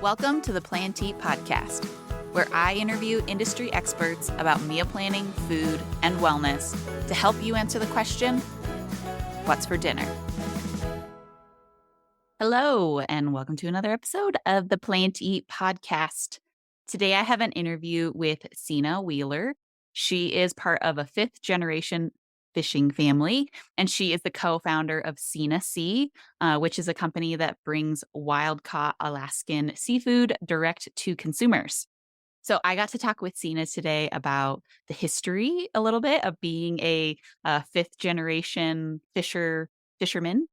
Welcome to the Plan to Eat podcast, where I interview industry experts about meal planning, food, and wellness to help you answer the question, what's for dinner? Hello, and welcome to another episode of the Plan to Eat podcast. Today I have an interview with Sena Wheeler. She is part of a fifth generation fishing family, and she is the co-founder of Sena Sea, which is a company that brings wild-caught Alaskan seafood direct to consumers. So I got to talk with Sena today about the history a little bit of being a fifth generation fisherman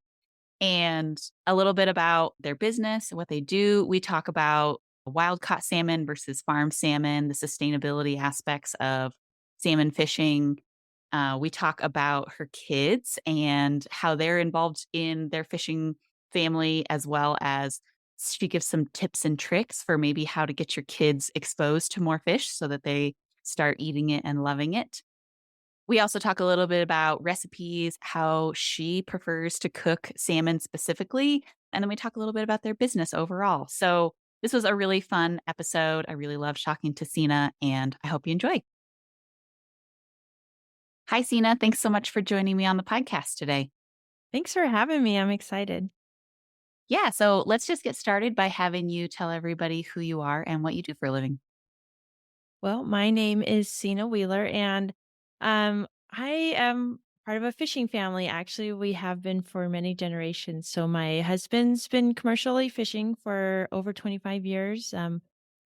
and a little bit about their business and what they do. We talk about wild caught salmon versus farm salmon, the sustainability aspects of salmon fishing. We talk about her kids and how they're involved in their fishing family, as well as she gives some tips and tricks for maybe how to get your kids exposed to more fish so that they start eating it and loving it. We also talk a little bit about recipes, how she prefers to cook salmon specifically, and then we talk a little bit about their business overall. So this was a really fun episode. I really loved talking to Sena, and I hope you enjoy. Hi, Sena. Thanks so much for joining me on the podcast today. Thanks for having me. I'm excited. Yeah, so let's just get started by having you tell everybody who you are and what you do for a living. Well, my name is Sena Wheeler, and I am part of a fishing family. Actually, we have been for many generations. So my husband's been commercially fishing for over 25 years.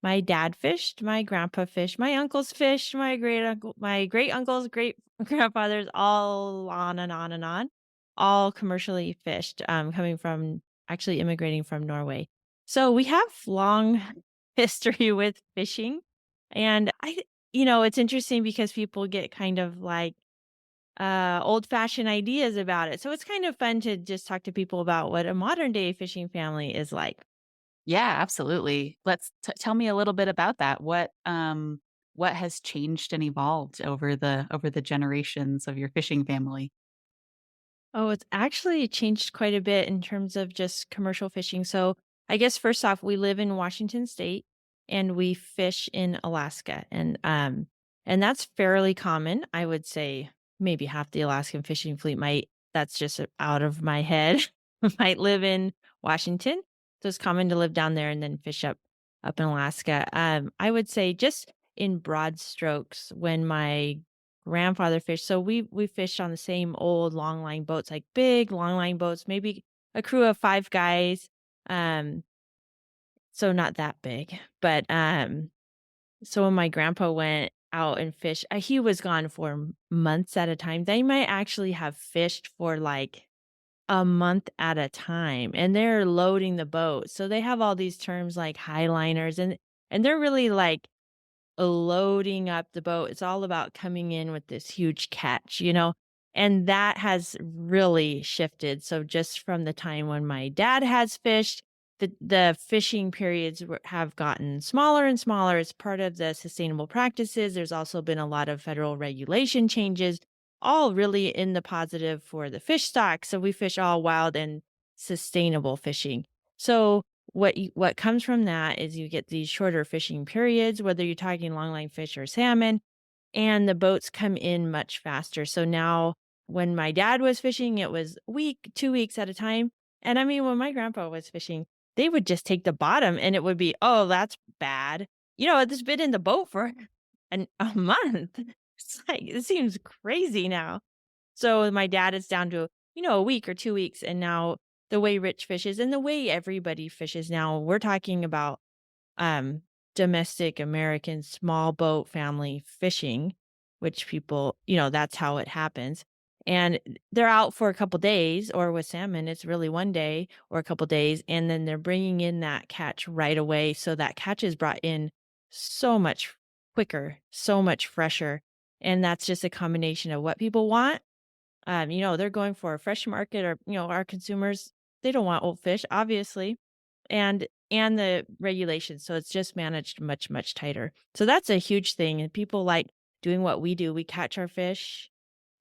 My dad fished, my grandpa fished, my uncles fished, my great uncles, great grandfathers, all on and on and on, all commercially fished. Coming from actually immigrating from Norway. So we have long history with fishing. And it's interesting because people get kind of like old fashioned ideas about it. So it's kind of fun to just talk to people about what a modern day fishing family is like. Yeah, absolutely. Let's tell me a little bit about that. What has changed and evolved over the generations of your fishing family? Oh, it's actually changed quite a bit in terms of just commercial fishing. So I guess first off, we live in Washington State and we fish in Alaska. And that's fairly common. I would say maybe half the Alaskan fishing fleet might, that's just out of my head, might live in Washington. So it's common to live down there and then fish up in Alaska. I would say just in broad strokes, when my grandfather fished. So we fished on the same old long line boats, like big long line boats, maybe a crew of 5 guys. Um, so not that big. But so when my grandpa went out and fished, he was gone for months at a time. They might actually have fished for like a month at a time, and they're loading the boat. So they have all these terms like highliners, and they're really like loading up the boat. It's all about coming in with this huge catch. And that has really shifted. So just from the time when my dad has fished, the fishing periods have gotten smaller and smaller. It's part of the sustainable practices. There's also been a lot of federal regulation changes, all really in the positive for the fish stock. So we fish all wild and sustainable fishing. So what comes from that is you get these shorter fishing periods, whether you're talking longline fish or salmon, and the boats come in much faster. So now when my dad was fishing, it was a week, 2 weeks at a time. And I mean, when my grandpa was fishing, they would just take the bottom and it would be, "Oh, that's bad." It's been in the boat for a month. It's like, it seems crazy now. So my dad is down to, a week or 2 weeks. And now the way Rich fishes and the way everybody fishes now, we're talking about um, domestic American small boat family fishing, which people, that's how it happens. And they're out for a couple days, or with salmon, it's really one day or a couple days. And then they're bringing in that catch right away. So that catch is brought in so much quicker, so much fresher. And that's just a combination of what people want. They're going for a fresh market, or, our consumers, they don't want old fish, obviously, and the regulations. So it's just managed much, much tighter. So that's a huge thing. And people like doing what we do. We catch our fish,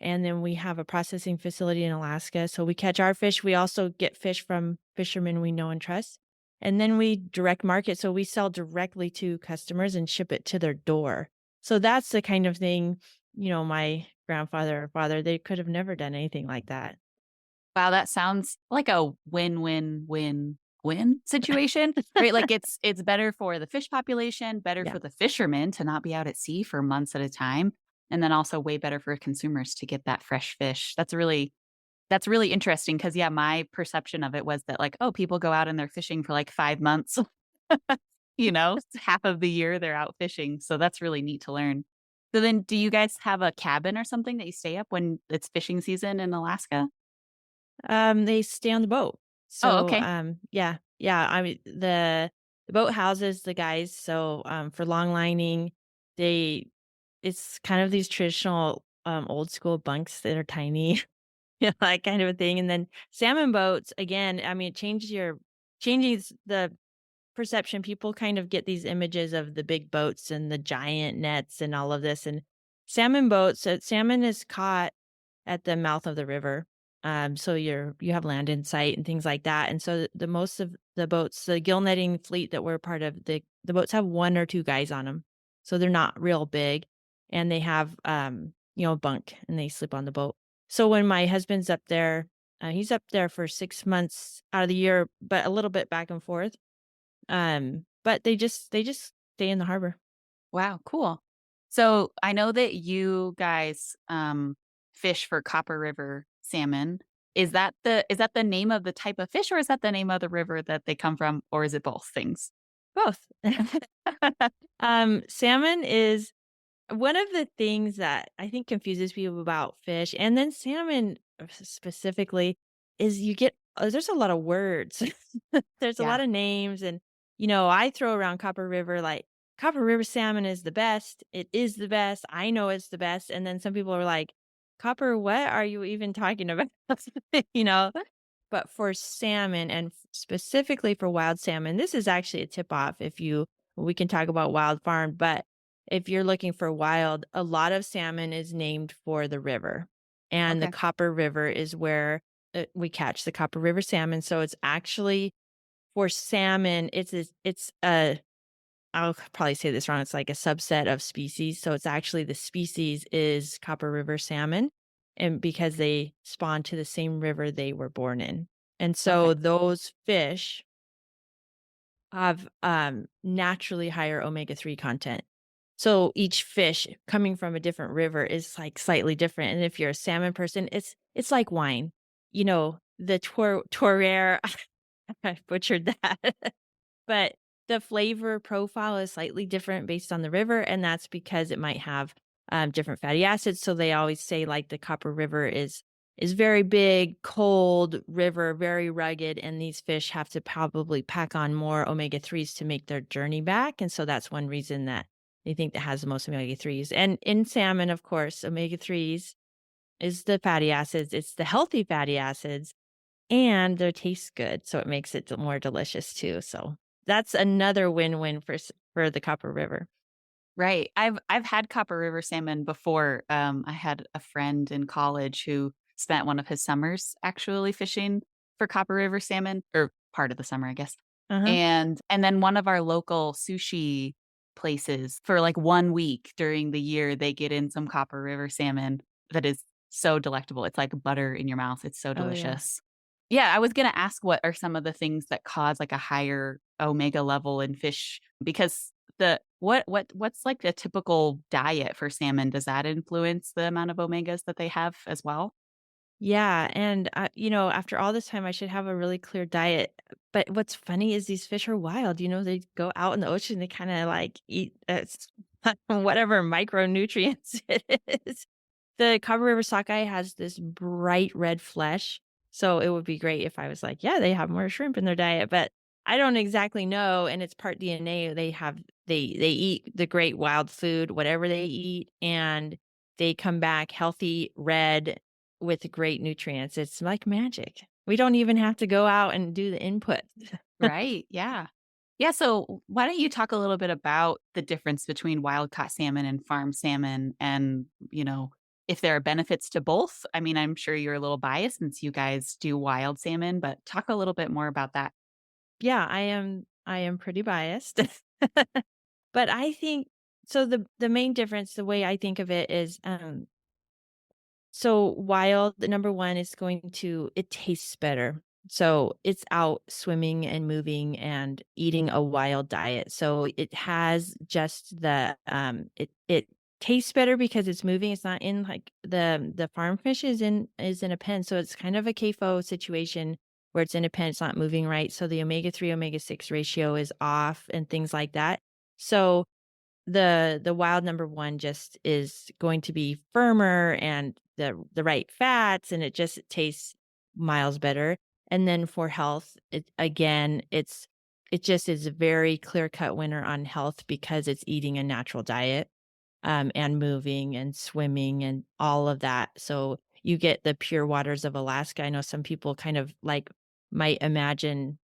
and then we have a processing facility in Alaska. So we catch our fish. We also get fish from fishermen we know and trust. and then we direct market, so we sell directly to customers and ship it to their door. So that's the kind of thing, my grandfather or father, they could have never done anything like that. Wow, that sounds like a win-win-win-win situation, right? Like, it's better for the fish population, better Yeah. for the fishermen to not be out at sea for months at a time, and then also way better for consumers to get that fresh fish. That's really interesting because, yeah, my perception of it was that, like, oh, people go out and they're fishing for, like, 5 months, half of the year they're out fishing, so that's really neat to learn. So then do you guys have a cabin or something that you stay up when it's fishing season in Alaska? They stay on the boat. Oh, So, okay. yeah, yeah. I mean, the boat houses the guys. So, for long lining, they it's kind of these traditional, old school bunks that are tiny, that kind of a thing. And then salmon boats, again, I mean, it changes the perception. People kind of get these images of the big boats and the giant nets and all of this. And salmon boats, salmon is caught at the mouth of the river. So you have land in sight and things like that. And so the most of the boats, the gill netting fleet that we're part of, the boats have one or two guys on them. So they're not real big. And they have a bunk and they sleep on the boat. So when my husband's up there, he's up there for 6 months out of the year, but a little bit back and forth. But they just stay in the harbor. Wow, cool. So I know that you guys, fish for Copper River salmon. Is that the name of the type of fish, or is that the name of the river that they come from, or is it both things? Both. Salmon is one of the things that I think confuses people about fish, and then salmon specifically, is there's a lot of words. There's a Yeah. lot of names, and I throw around Copper River like Copper River salmon is the best. It is the best. I know it's the best. And then some people are like, Copper, what are you even talking about? you know, but for salmon and specifically for wild salmon, this is actually a tip off. We can talk about wild farm, but if you're looking for wild, a lot of salmon is named for the river. And the Okay. Copper River is where we catch the Copper River salmon. So it's actually for salmon, I'll probably say this wrong. It's like a subset of species. So it's actually the species is Copper River salmon, and because they spawn to the same river they were born in. And so Okay. those fish have naturally higher omega-3 content. So each fish coming from a different river is like slightly different. And if you're a salmon person, it's like wine. The Torrere, I butchered that. But the flavor profile is slightly different based on the river, and that's because it might have, different fatty acids, so they always say, like, the Copper River is very big, cold river, very rugged, and these fish have to probably pack on more omega-3s to make their journey back, and so that's one reason that they think that has the most omega-3s. And in salmon, of course, omega-3s is the fatty acids, it's the healthy fatty acids, and they taste good, so it makes it more delicious too, so that's another win-win for the Copper River. Right. I've had Copper River salmon before. I had a friend in college who spent one of his summers actually fishing for Copper River salmon, or part of the summer, I guess. Uh-huh. And then one of our local sushi places for like 1 week during the year, they get in some Copper River salmon that is so delectable. It's like butter in your mouth. It's so Oh, yeah. delicious. Yeah, I was gonna ask what are some of the things that cause like a higher omega level in fish, because what's like a typical diet for salmon? Does that influence the amount of omegas that they have as well? Yeah, and, after all this time, I should have a really clear diet, but what's funny is these fish are wild, they go out in the ocean, they kinda, like, eat, whatever micronutrients it is. The Cabo River sockeye has this bright red flesh, so it would be great if I was like, "Yeah, they have more shrimp in their diet," but I don't exactly know, and it's part DNA. They eat the great wild food, whatever they eat, and they come back healthy, red, with great nutrients. It's like magic. We don't even have to go out and do the input. Right, yeah. Yeah, so why don't you talk a little bit about the difference between wild caught salmon and farm salmon and, if there are benefits to both? I mean, I'm sure you're a little biased since you guys do wild salmon, but talk a little bit more about that. Yeah, I am pretty biased. But I think so the main difference, the way I think of it is, so wild, the number 1 is going to it tastes better. So it's out swimming and moving and eating a wild diet. So it has just it tastes better because it's moving. It's not in like the farm fish is in a pen. So it's kind of a CAFO situation where it's in a pen, it's not moving right. So the omega-3, omega-6 ratio is off and things like that. So the wild number 1 just is going to be firmer and the right fats, and it just tastes miles better. And then for health, it just is a very clear-cut winner on health because it's eating a natural diet, and moving and swimming and all of that. So you get the pure waters of Alaska. I know some people kind of, like, might imagine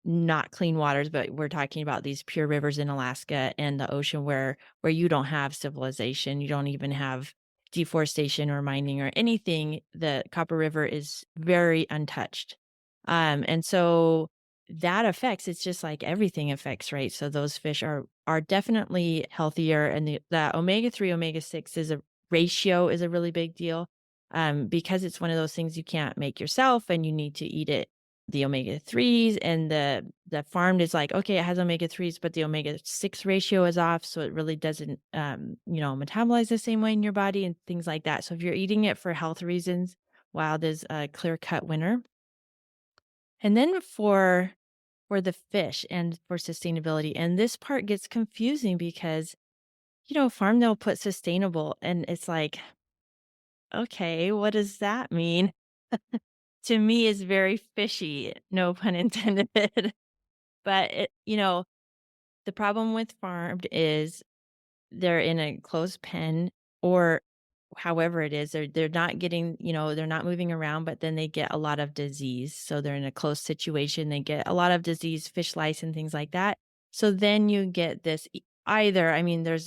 not clean waters, but we're talking about these pure rivers in Alaska and the ocean where you don't have civilization, you don't even have deforestation or mining or anything. The Copper River is very untouched. And so that affects it's just like everything affects, right? So those fish are definitely healthier and the omega-3, omega-6 is a ratio is a really big deal. Because it's one of those things you can't make yourself and you need to eat it the omega-3s and the farmed is like, okay, it has omega-3s, but the omega-6 ratio is off, so it really doesn't, metabolize the same way in your body and things like that. So if you're eating it for health reasons, wild is a clear-cut winner. And then for the fish and for sustainability, and this part gets confusing because, farm they'll put sustainable, and it's like, okay, what does that mean? To me, is very fishy, no pun intended. But the problem with farmed is they're in a closed pen or however it is, they're not getting, they're not moving around, but then they get a lot of disease. So they're in a closed situation, they get a lot of disease, fish lice and things like that. So then you get this either, I mean, there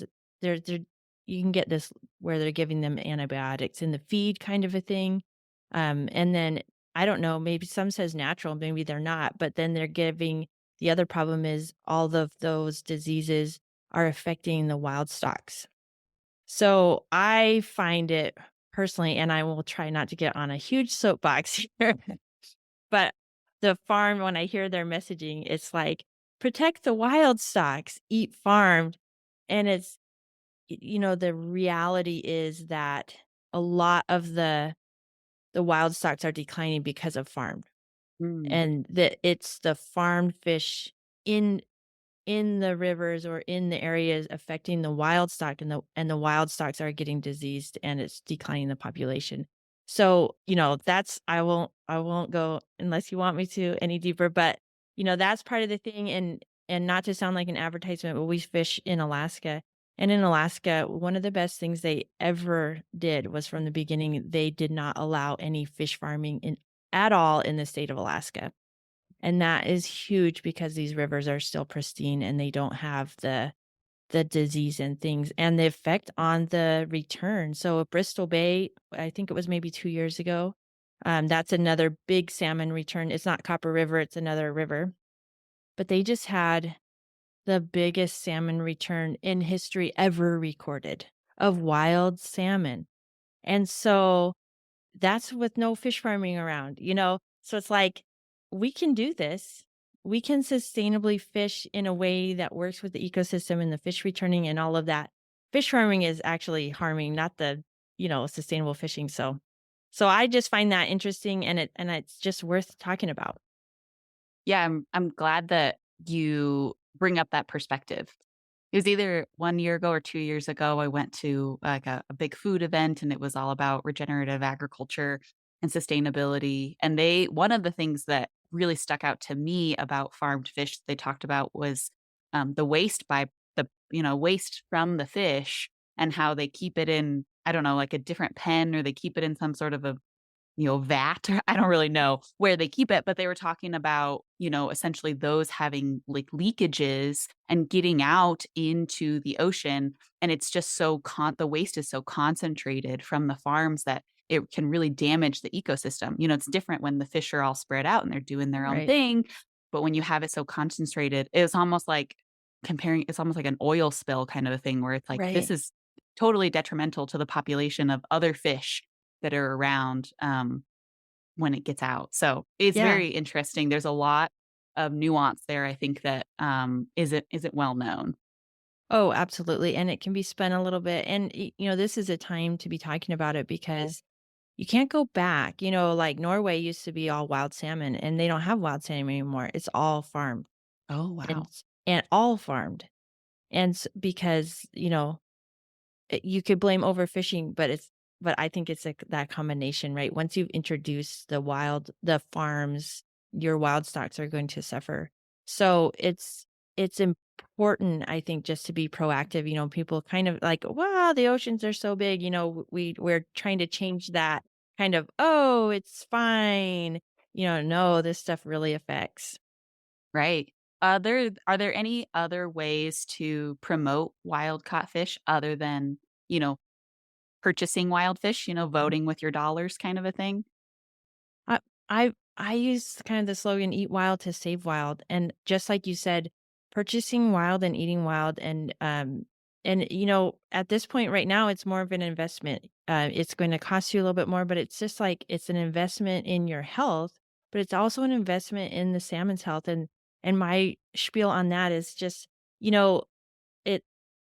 you can get this where they're giving them antibiotics in the feed kind of a thing. And then I don't know, maybe some says natural, maybe they're not, but then they're giving the other problem is all of those diseases are affecting the wild stocks. So I find it personally, and I will try not to get on a huge soapbox here, but the farm, when I hear their messaging, it's like, protect the wild stocks, eat farmed. And the reality is that a lot of the wild stocks are declining because of farmed Mm. and that it's the farmed fish in in the rivers or in the areas affecting the wild stock and the wild stocks are getting diseased and it's declining the population. So, that's I won't go unless you want me to any deeper, but that's part of the thing and not to sound like an advertisement, but we fish in Alaska. And in Alaska, one of the best things they ever did was from the beginning, they did not allow any fish farming in at all in the state of Alaska. And that is huge because these rivers are still pristine and they don't have the disease and things and the effect on the return. So at Bristol Bay, I think it was maybe 2 years ago, that's another big salmon return. It's not Copper River, it's another river, but they just had the biggest salmon return in history ever recorded of wild salmon. And so that's with no fish farming around? So it's like, we can do this. We can sustainably fish in a way that works with the ecosystem and the fish returning and all of that. Fish farming is actually harming, not sustainable fishing. So I just find that interesting and it's just worth talking about. Yeah, I'm glad that you bring up that perspective. It was either 1 year ago or 2 years ago, I went to, like, a big food event, and it was all about regenerative agriculture and sustainability, and they one of the things that really stuck out to me about farmed fish they talked about was, the waste by waste from the fish and how they keep it in, I don't know, like, a different pen, or they keep it in some sort of a vat. I don't really know where they keep it, but they were talking about, essentially those having like leakages and getting out into the ocean. And it's just the waste is so concentrated from the farms that it can really damage the ecosystem. It's different when the fish are all spread out and they're doing their own Right. thing. but when you have it so concentrated, it's almost like an oil spill kind of a thing where it's like, this Right. is totally detrimental to the population of other fish that are around, when it gets out. So, it's Yeah. very interesting. There's a lot of nuance there, I think that, isn't well known. Oh, absolutely, and it can be spun a little bit, and, this is a time to be talking about it because you can't go back, like, Norway used to be all wild salmon, and they don't have wild salmon anymore, it's all farmed, Oh, and wow. s and all farmed, and because, you could blame overfishing, but I think it's, like, that combination, right? Once you've introduced the farms, your wild stocks are going to suffer. So, it's important, I think, just to be proactive, people kind of like, "Wow, the oceans are so big," we're trying to change that kind of, "Oh, it's fine." No, this stuff really affects. Right. Are there any other ways to promote wild caught fish other than, you know, purchasing wild fish, voting with your dollars kind of a thing? I I use kind of the slogan "Eat wild to save wild," and just like you said, purchasing wild and eating wild, and at this point right now, it's more of an investment. It's going to cost you a little bit more, but it's just like it's an investment in your health, but it's also an investment in the salmon's health. And my spiel on that is just, you know, it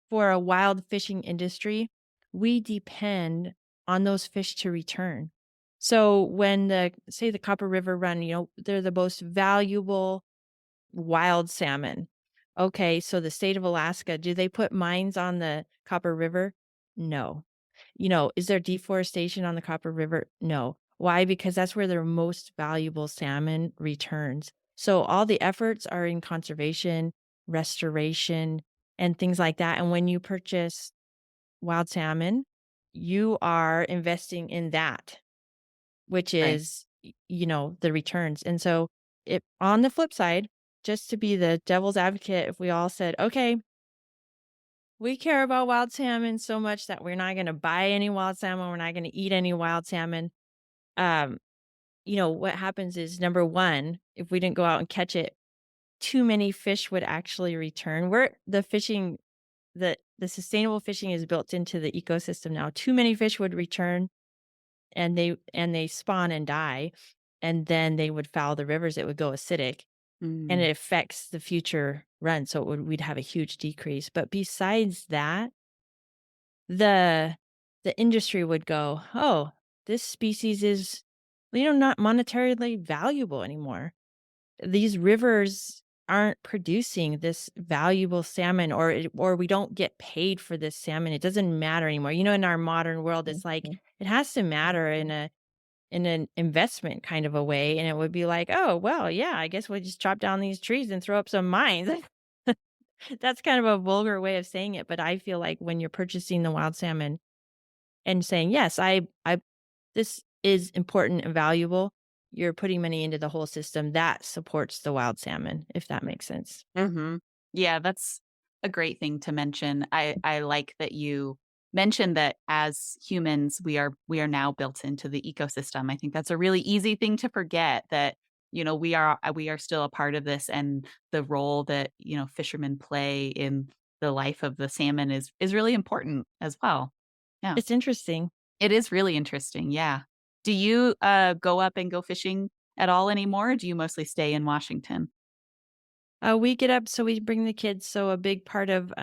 for a wild fishing industry, we depend on those fish to return. So when the Copper River run, they're the most valuable wild salmon. Okay, so the state of Alaska, do they put mines on the Copper River? No. Is there deforestation on the Copper River? No. Why? Because that's where their most valuable salmon returns. So all the efforts are in conservation, restoration, and things like that. And when you purchase wild salmon, you are investing in that, which Right. is, the returns. And so, it on the flip side, just to be the devil's advocate, if we all said, "Okay, we care about wild salmon so much that we're not gonna buy any wild salmon, we're not gonna eat any wild salmon," um, what happens is, number 1, if we didn't go out and catch it, too many fish would actually return. The sustainable fishing is built into the ecosystem now. Too many fish would return, and they spawn and die, and then they would foul the rivers, it would go acidic, and Mm. it affects the future run, so we'd have a huge decrease. But besides that, the the industry would go, "Oh, this species is, not monetarily valuable anymore. These rivers aren't producing this valuable salmon, or we don't get paid for this salmon. It doesn't matter anymore." In our modern world, it's like it has to matter in an investment kind of a way, and it would be like, "Oh, well, yeah, I guess we'll just chop down these trees and throw up some mines." That's kind of a vulgar way of saying it, but I feel like when you're purchasing the wild salmon and saying, "Yes, I this is important and valuable," you're putting money into the whole system that supports the wild salmon, if that makes sense. Mhm. Yeah, that's a great thing to mention. I like that you mentioned that as humans, we are now built into the ecosystem. I think that's a really easy thing to forget that, we are still a part of this, and the role that, fishermen play in the life of the salmon is really important as well. Yeah. It's interesting. It is really interesting, yeah. Do you, go up and go fishing at all anymore, or do you mostly stay in Washington? We get up, so we bring the kids. So a big part of,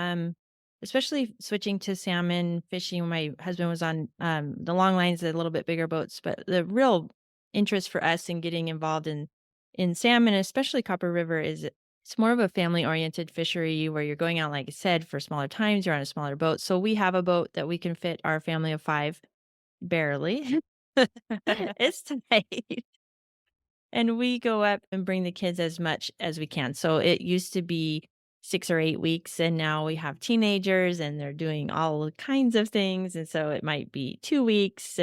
especially switching to salmon fishing, when my husband was on the long lines, the little bit bigger boats. But the real interest for us in getting involved in salmon, especially Copper River, is it's more of a family oriented fishery where you're going out, like I said, for smaller times. You're on a smaller boat, so we have a boat that we can fit our family of 5, barely. It's tight. And we go up and bring the kids as much as we can. So it used to be 6 or 8 weeks, and now we have teenagers, and they're doing all kinds of things, and so it might be 2 weeks,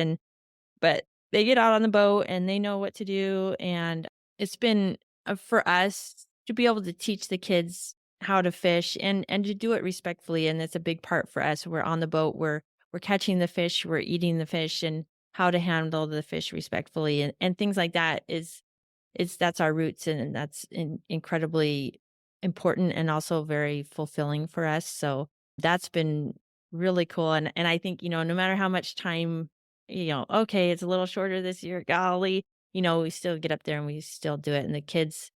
but they get out on the boat, and they know what to do, and it's been, for us to be able to teach the kids how to fish and to do it respectfully, and that's a big part for us. We're on the boat, we're catching the fish, we're eating the fish, and how to handle the fish respectfully, and things like that it's that's our roots, and that's incredibly important and also very fulfilling for us. So that's been really cool. And I think, no matter how much time, okay, it's a little shorter this year, golly, we still get up there and we still do it. And the kids,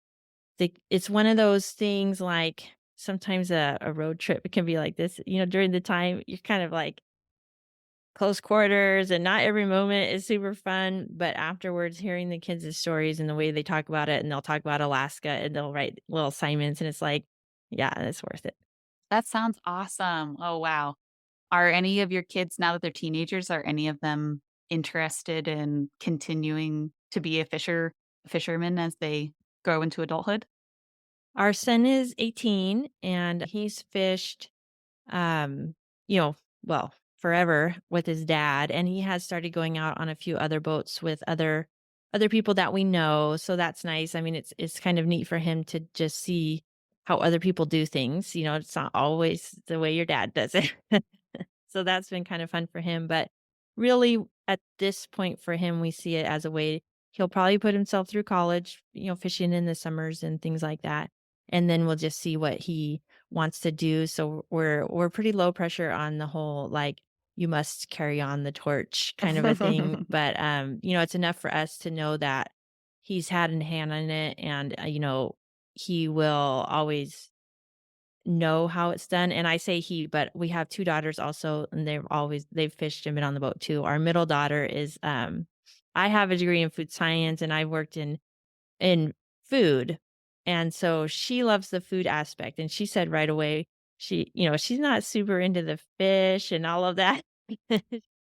it's one of those things like sometimes a road trip it can be like this, during the time you're kind of like close quarters and not every moment is super fun, but afterwards hearing the kids' stories and the way they talk about it, and they'll talk about Alaska and they'll write little assignments and it's like, yeah, it's worth it. That sounds awesome. Oh, wow. Are any of your kids, now that they're teenagers, are any of them interested in continuing to be a fisherman as they grow into adulthood? Our son is 18 and he's fished um, you know, well, forever with his dad, and he has started going out on a few other boats with other people that we know, so that's nice. I mean, it's kind of neat for him to just see how other people do things, it's not always the way your dad does it. So that's been kind of fun for him, but really at this point for him, we see it as a way he'll probably put himself through college, fishing in the summers and things like that, and then we'll just see what he wants to do. So we're pretty low pressure on the whole like you must carry on the torch kind of a thing, but it's enough for us to know that he's had a hand in it, and he will always know how it's done. And I say he, but we have 2 daughters also, and they've fished and been on the boat too. Our middle daughter is I have a degree in food science and I worked in food, and so she loves the food aspect, and she said right away, she's not super into the fish and all of that.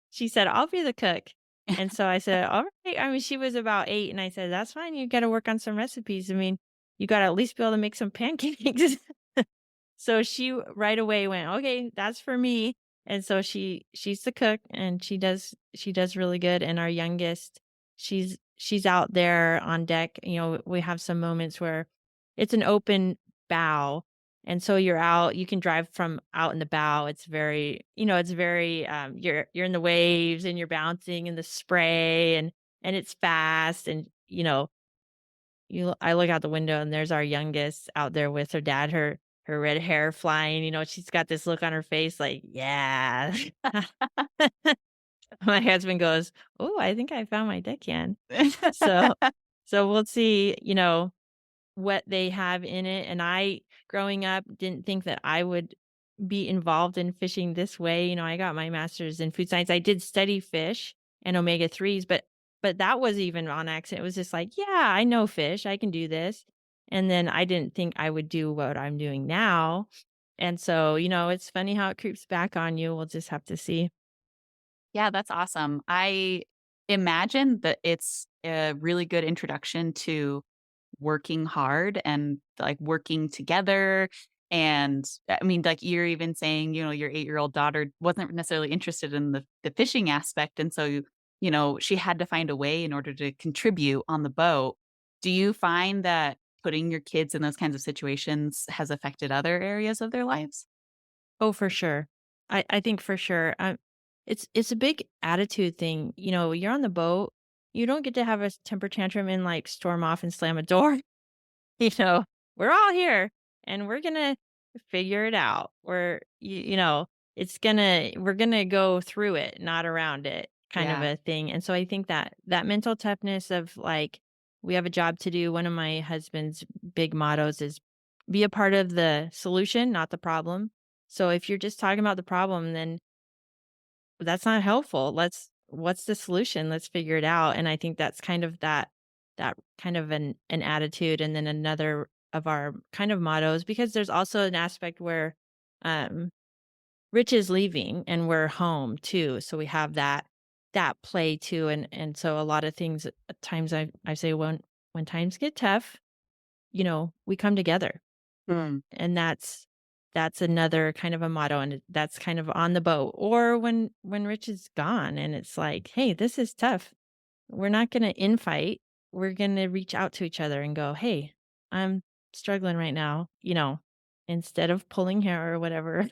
She said, "I'll be the cook." And so I said, "Alright." I mean, she was about 8, and I said, "That's fine, you gotta work on some recipes. I mean, you gotta at least be able to make some pancakes." So she right away went, "Okay, that's for me." And so she's the cook and she does really good. And our youngest, she's out there on deck. We have some moments where it's an open bow. And so you're out, you can drive from out in the bow. It's very you're in the waves and you're bouncing in the spray, and it's fast, and I look out the window and there's our youngest out there with her dad, her red hair flying, she's got this look on her face like, "Yeah." My husband goes, "Oh, I think I found my deckhand." So so we'll see, what they have in it, and I, growing up, didn't think that I would be involved in fishing this way. I got my master's in food science. I did study fish and omega-3s, but that was even on accident. It was just like, "Yeah, I know fish, I can do this." And then I didn't think I would do what I'm doing now. And so, it's funny how it creeps back on you. We'll just have to see. Yeah, that's awesome. I imagine that it's a really good introduction to working hard and, like, working together, and, I mean, like, you're even saying, your 8-year-old daughter wasn't necessarily interested in the fishing aspect, and so, she had to find a way in order to contribute on the boat. Do you find that putting your kids in those kinds of situations has affected other areas of their lives? Oh, for sure. I think for sure. It's a big attitude thing. You're on the boat. You don't get to have a temper tantrum and like storm off and slam a door. You know, we're all here and we're gonna figure it out. We're gonna go through it, not around it, kind of Yeah. a thing. And so I think that mental toughness of like, we have a job to do. One of my husband's big mottos is be a part of the solution, not the problem. So if you're just talking about the problem, then that's not helpful. What's the solution? Let's figure it out. And I think that's kind of that kind of an attitude. And then another of our kind of mottos, because there's also an aspect where um Rich is leaving and we're home too. So we have that play too. And so a lot of things at times I say when times get tough, we come together. Mm. And that's another kind of a motto, and that's kind of on the boat. Or when Rich is gone and it's like, "Hey, this is tough. We're not gonna infight. We're gonna reach out to each other and go, 'Hey, I'm struggling right now,'" instead of pulling hair or whatever.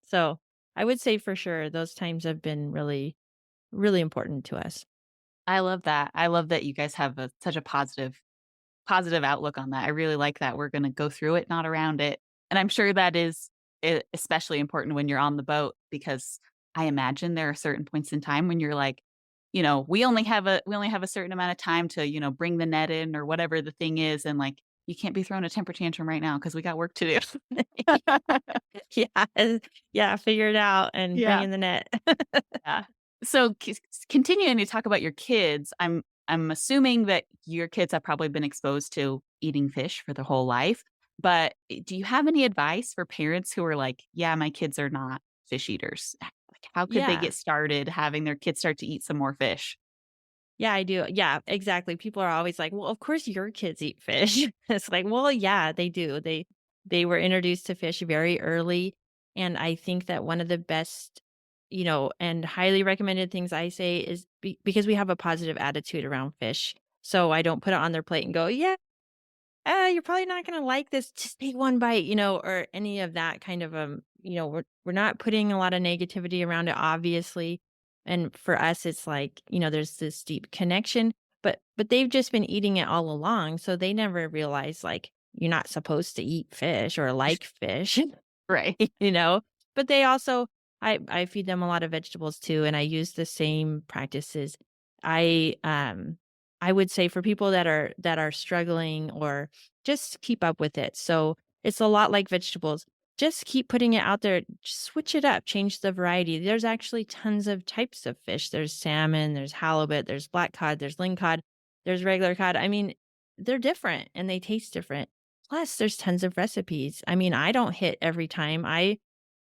So, I would say for sure those times have been really, really important to us. I love that. I love that you guys have such a positive outlook on that. I really like that. We're gonna go through it, not around it. And I'm sure that is especially important when you're on the boat because I imagine there are certain points in time when you're like, we only have a certain amount of time to, bring the net in or whatever the thing is, and like you can't be throwing a temper tantrum right now because we got work to do. Yeah, yeah, figure it out and bring Yeah. in the net. Yeah. So continuing to talk about your kids, I'm assuming that your kids have probably been exposed to eating fish for their whole life. But do you have any advice for parents who are like, yeah, my kids are not fish eaters? Like, how could they Yeah. get started having their kids start to eat some more fish? Yeah, I do. Yeah, exactly. People are always like, "Well, of course your kids eat fish." It's like, "Well, yeah, they do. They were introduced to fish very early, and I think that one of the best, and highly recommended things I say is because we have a positive attitude around fish. So I don't put it on their plate and go, "Yeah, you're probably not gonna like this. Just take one bite," or any of that kind of we're not putting a lot of negativity around it, obviously. And for us, it's like, there's this deep connection, but they've just been eating it all along. So they never realize like you're not supposed to eat fish or like fish. Right. you know? But they also I feed them a lot of vegetables too, and I use the same practices. I, I would say for people that are struggling or just keep up with it. So, it's a lot like vegetables. Just keep putting it out there, just switch it up, change the variety. There's actually tons of types of fish. There's salmon, there's halibut, there's black cod, there's lingcod, there's regular cod. I mean, they're different and they taste different. Plus, there's tons of recipes. I mean, I don't hit every time.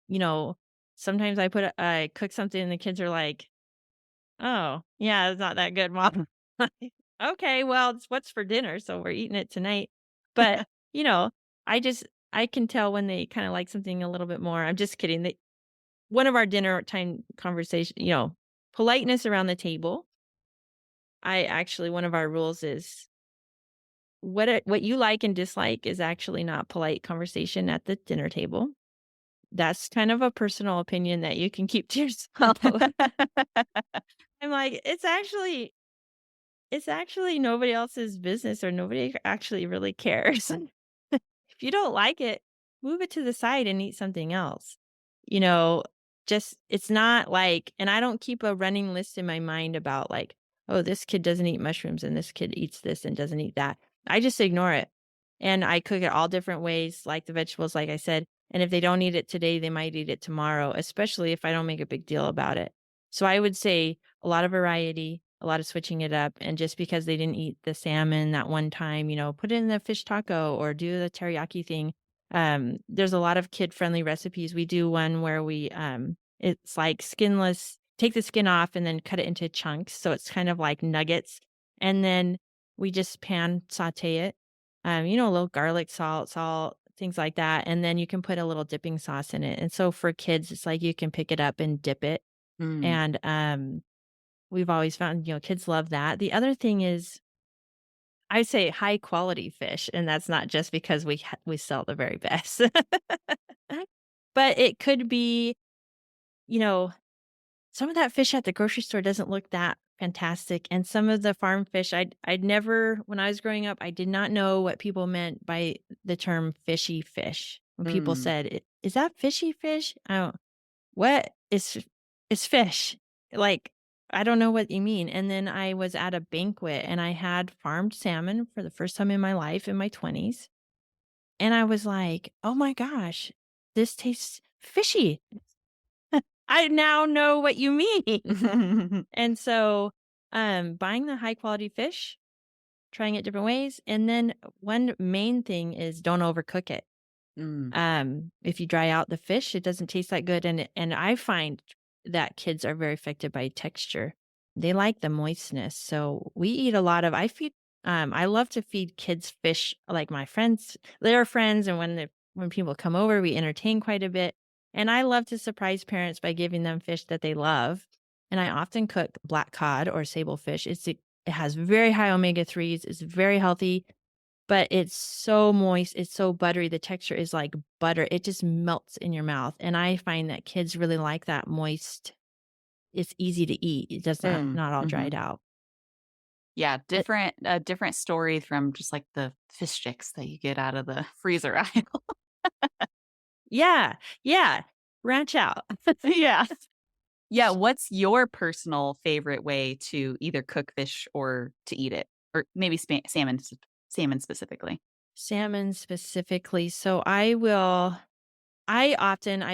You know, sometimes I cook something and the kids are like, "Oh, yeah, it's not that good, mom." Okay, well, it's what's for dinner, so we're eating it tonight. But, you know, I can tell when they kinda like something a little bit more. I'm just kidding. One of our dinner time conversation, politeness around the table. I actually one of our rules is what you like and dislike is actually not polite conversation at the dinner table. That's kind of a personal opinion that you can keep to yourself. I'm like, it's actually nobody else's business or nobody actually really cares. If you don't like it, move it to the side and eat something else. You know, just it's not like and I don't keep a running list in my mind about like, "Oh, this kid doesn't eat mushrooms and this kid eats this and doesn't eat that." I just ignore it. And I cook it all different ways, like the vegetables, like I said. And if they don't eat it today, they might eat it tomorrow, especially if I don't make a big deal about it. So I would say a lot of variety, a lot of switching it up. And just because they didn't eat the salmon that one time, put it in the fish taco or do the teriyaki thing. There's a lot of kid friendly recipes. We do one where it's like skinless, take the skin off and then cut it into chunks. So it's kind of like nuggets. And then we just pan saute it, a little garlic, salt, things like that. And then you can put a little dipping sauce in it. And so for kids, it's like you can pick it up and dip it. Mm. And we've always found, kids love that. The other thing is I say high quality fish, and that's not just because we sell the very best. But it could be, you know, some of that fish at the grocery store doesn't look that fantastic, and some of the farm fish, I'd never when I was growing up, I did not know what people meant by the term fishy fish. When people Mm. said, Is that fishy fish?" I don't "What is it's fish." Like, I don't know what you mean, and then I was at a banquet, and I had farmed salmon for the first time in my life in my 20s, and I was like, "Oh my gosh, this tastes fishy." I now know what you mean. And so, buying the high quality fish, trying it different ways, and then one main thing is don't overcook it. Mm. If you dry out the fish, it doesn't taste that good, and I find that kids are very affected by texture. They like the moistness, so we eat a lot of I love to feed kids fish, like my friends their friends, and when people come over, we entertain quite a bit, and I love to surprise parents by giving them fish that they love, and I often cook black cod or sable fish. It has very high omega-3s, it's very healthy, but it's so moist, it's so buttery, the texture is like butter, it just melts in your mouth, and I find that kids really like that moist it's easy to eat, it does not Mm. not all dried Mhm. out. Yeah, Uh, different a different story from just, like, the fish sticks that you get out of the freezer aisle. yeah, yeah, branch out. Yeah. Yeah, what's your personal favorite way to either cook fish or to eat it? Or maybe salmon specifically? Salmon specifically, so I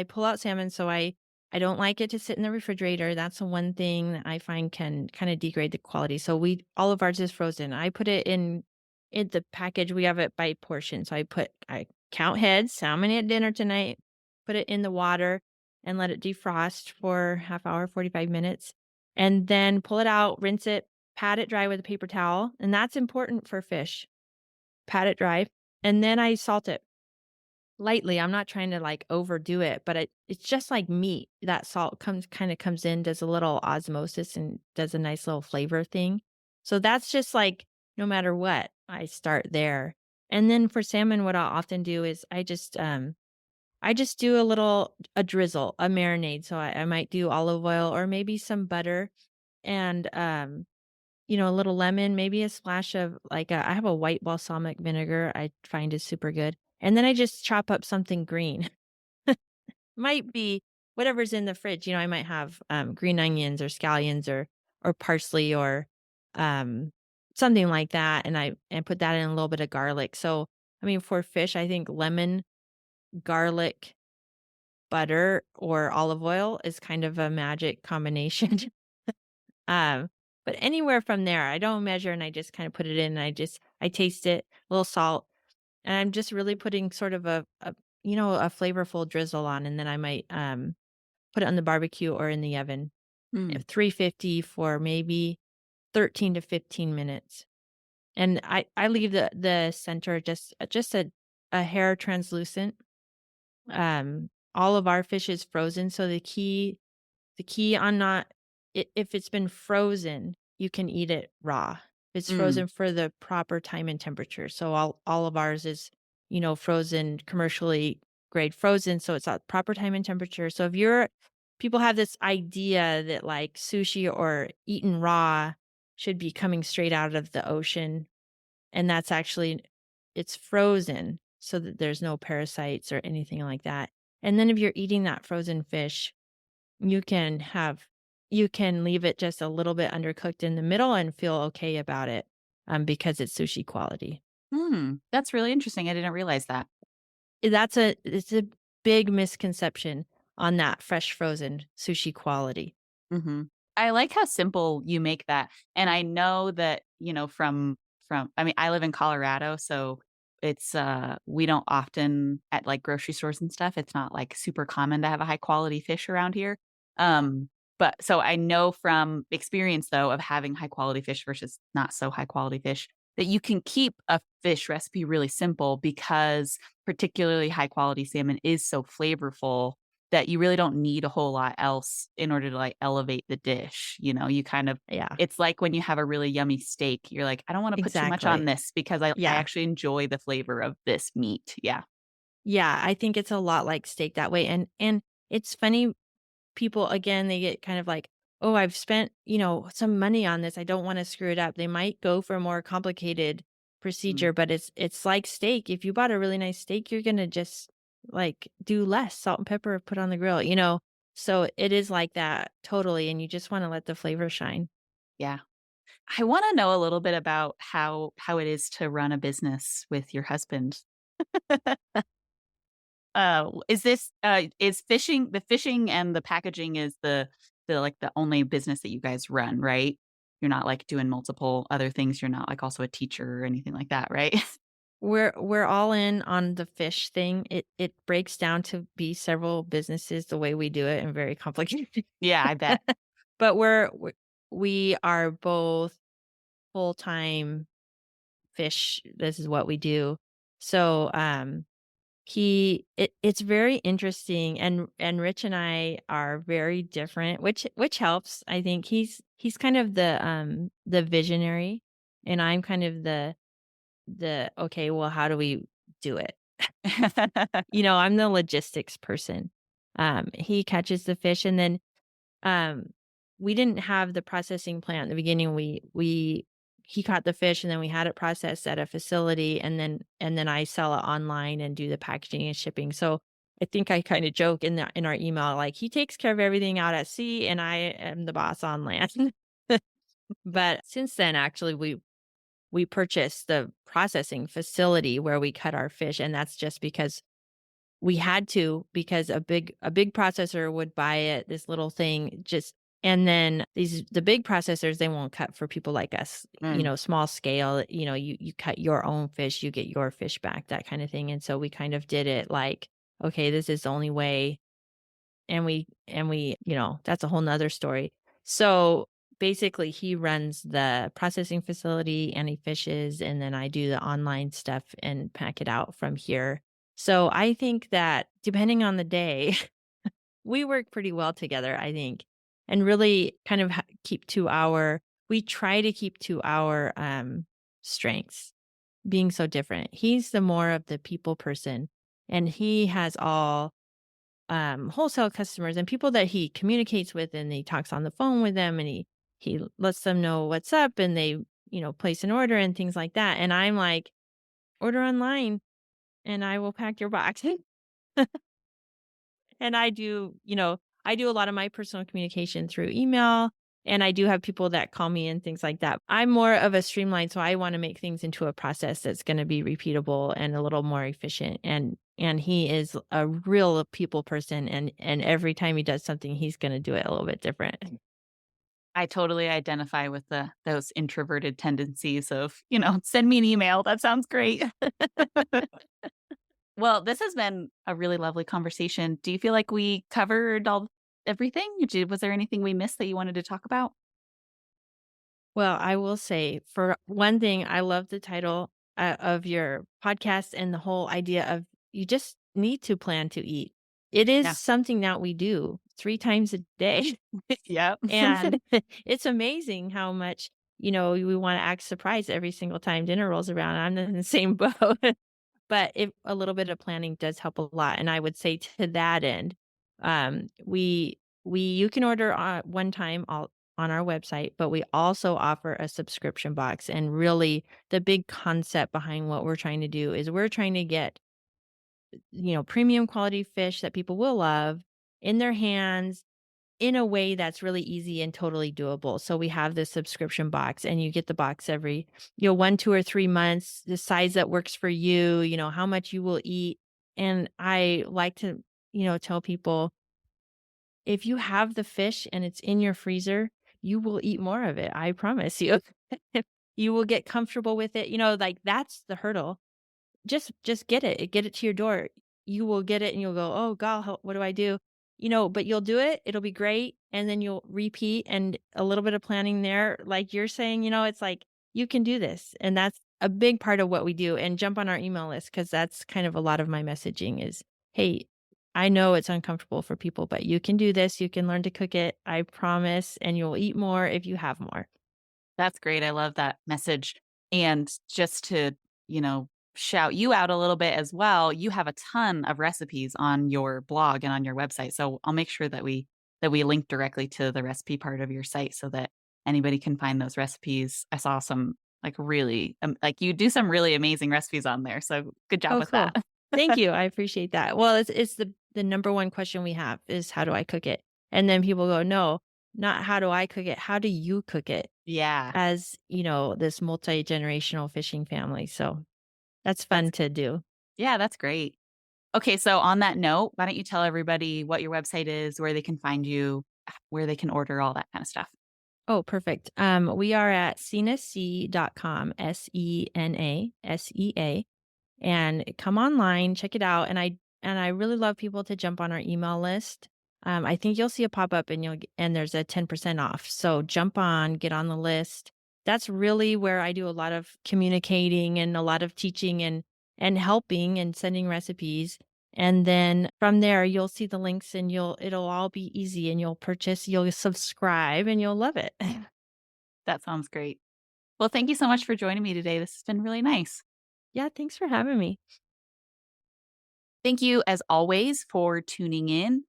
pull out salmon, so I don't like it to sit in the refrigerator. That's the one thing that I find can kinda degrade the quality. So we all of ours is frozen. I put it in the package. We have it by portion. So I count heads, how many at dinner tonight, put it in the water and let it defrost for half hour, 45 minutes, and then pull it out, rinse it, pat it dry with a paper towel, and that's important for fish. Pat it dry, and then I salt it. Lightly, I'm not trying to, like, overdo it, but it's just like meat. That salt comes in, does a little osmosis, and does a nice little flavor thing. So that's just, like, no matter what, I start there. And then for salmon, what I'll often do is I just do a drizzle, a marinade. So I might do olive oil or maybe some butter and, a little lemon, maybe a splash of, like, I have a white balsamic vinegar I find is super good, and then I just chop up something green. Might be whatever's in the fridge, I might have, green onions or scallions or parsley or, um, something like that, and put that in a little bit of garlic. So, I mean, for fish, I think lemon, garlic, butter, or olive oil is kind of a magic combination. Um, but anywhere from there, I don't measure and I just kind of put it in and I taste it, a little salt, and I'm just really putting sort of a flavorful drizzle on, and then I might put it on the barbecue or in the oven Mm, at 350 for maybe 13 to 15 minutes. And I leave the center just a hair translucent. All of our fish is frozen, so the key on not if it's been frozen, you can eat it raw. It's mm, frozen for the proper time and temperature. So all of ours is, frozen, commercially grade frozen, so it's at proper time and temperature. So if you're people have this idea that like sushi or eaten raw should be coming straight out of the ocean, and that's actually it's frozen so that there's no parasites or anything like that. And then if you're eating that frozen fish, you can have you can leave it just a little bit undercooked in the middle and feel okay about it, because it's sushi quality. that's really interesting, I didn't realize that. It's a big misconception on that fresh frozen sushi quality. Mhm. I like how simple you make that, and I know that, from I mean, I live in Colorado, so we don't often at, like, grocery stores and stuff, it's not, like, super common to have a high quality fish around here, but so I know from experience, though, of having high quality fish versus not so high quality fish, that you can keep a fish recipe really simple because particularly high quality salmon is so flavorful that you really don't need a whole lot else in order to, like, elevate the dish, you kind of Yeah, it's like when you have a really yummy steak, you're like, "I don't wanna put too much on exactly. this because I Yeah. actually enjoy the flavor of this meat." Yeah. Yeah, I think it's a lot like steak that way, and it's funny, people, again, they get kind of like, "Oh, I've spent, some money on this. I don't wanna screw it up." They might go for a more complicated Mm. procedure, but it's like steak. If you bought a really nice steak, you're gonna just, like, do less salt and pepper, put on the grill, you know? So it is like that totally, and you just wanna let the flavor shine. Yeah. I wanna know a little bit about how it is to run a business with your husband. Is fishing and the packaging is like, the only business that you guys run, right? You're not, like, doing multiple other things, you're not, like, also a teacher or anything like that, right? We're all in on the fish thing. It breaks down to be several businesses the way we do it and very complicated. Yeah, I bet. But we are both full-time fish. This is what we do. So, it's very interesting, and Rich and I are very different, which helps. I think he's kind of the visionary, and I'm kind of the okay, well, how do we do it? I'm the logistics person. He catches the fish, and then um we didn't have the processing plant in the beginning. We he caught the fish and then we had it processed at a facility and then I sell it online and do the packaging and shipping. So I think I kind of joke in our email, like he takes care of everything out at sea and I am the boss on land. But since then, actually, we purchased the processing facility where we cut our fish, and that's just because we had to, because a big processor would buy it, this little thing, just and then the big processors, they won't cut for people like us, Mm. small scale, you cut your own fish, you get your fish back, that kind of thing. And so we kind of did it like, okay, this is the only way, and we, that's a whole nother story. So, basically, he runs the processing facility and he fishes, and then I do the online stuff and pack it out from here. So, I think that depending on the day, we work pretty well together, I think, and really kind of keep to our we try to keep to our, strengths, being so different. He's the more of the people person, and he has all wholesale customers and people that he communicates with, and he talks on the phone with them, and he lets them know what's up, and they, place an order and things like that. And I'm like, order online and I will pack your box. And I do a lot of my personal communication through email, and I do have people that call me and things like that. I'm more of a streamline, so I want to make things into a process that's going to be repeatable and a little more efficient. And he is a real people person, and every time he does something, he's going to do it a little bit different. I totally identify with those introverted tendencies of, send me an email. That sounds great. Well, this has been a really lovely conversation. Do you feel like we covered everything? Was there anything we missed that you wanted to talk about? Well, I will say, for one thing, I love the title of your podcast and the whole idea of you just need to plan to eat. It is Yeah. something that we do 3 times a day. Yep. And it's amazing how much, we want to act surprised every single time dinner rolls around. I'm in the same boat. But if a little bit of planning does help a lot, and I would say to that end, we you can order one time all on our website, but we also offer a subscription box. And really, the big concept behind what we're trying to do is we're trying to get, premium quality fish that people will love in their hands in a way that's really easy and totally doable. So we have this subscription box, and you get the box every, 1, 2, or 3 months, the size that works for you, how much you will eat. And I like to, tell people, if you have the fish and it's in your freezer, you will eat more of it. I promise you. You will get comfortable with it. Like, that's the hurdle. Just get it to your door. You will get it and you'll go, "Oh god, what do I do?" But you'll do it, it'll be great, and then you'll repeat, and a little bit of planning there, like you're saying, it's like, you can do this, and that's a big part of what we do. And jump on our email list, because that's kind of a lot of my messaging is, "Hey, I know it's uncomfortable for people, but you can do this, you can learn to cook it, I promise, and you'll eat more if you have more." That's great. I love that message. And just to, you know, shout you out a little bit as well, you have a ton of recipes on your blog and on your website. So I'll make sure that we link directly to the recipe part of your site so that anybody can find those recipes. I saw some like really like you do some really amazing recipes on there. So good job Oh, with that. cool. Thank you, I appreciate that. Well, it's the number one question we have is, "How do I cook it?" And then people go, "No, not how do I cook it, how do you cook it?" Yeah. As, this multi-generational fishing family, so that's That's fun to do. yeah, that's great. Okay, so on that note, why don't you tell everybody what your website is, where they can find you, where they can order all that kind of stuff? Oh, perfect. We are at senasea.com, SENASEA. And come online, check it out. And I really love people to jump on our email list. I think you'll see a pop up, and and there's a 10% off. So jump on, get on the list. That's really where I do a lot of communicating and a lot of teaching and helping and sending recipes. And then from there, you'll see the links, and it'll all be easy, and you'll subscribe, and you'll love it. That sounds great. Well, thank you so much for joining me today. This has been really nice. Yeah, thanks for having me. Thank you, as always, for tuning in.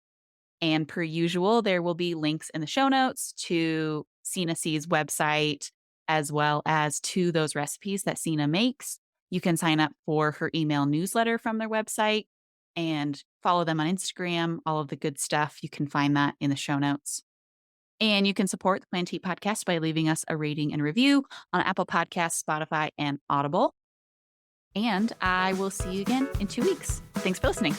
And per usual, there will be links in the show notes to Sena Sea's website, as well as to those recipes that Sena makes. You can sign up for her email newsletter from their website and follow them on Instagram, all of the good stuff. You can find that in the show notes. And you can support the Plant Eat podcast by leaving us a rating and review on Apple Podcasts, Spotify, and Audible. And I will see you again in 2 weeks. Thanks for listening.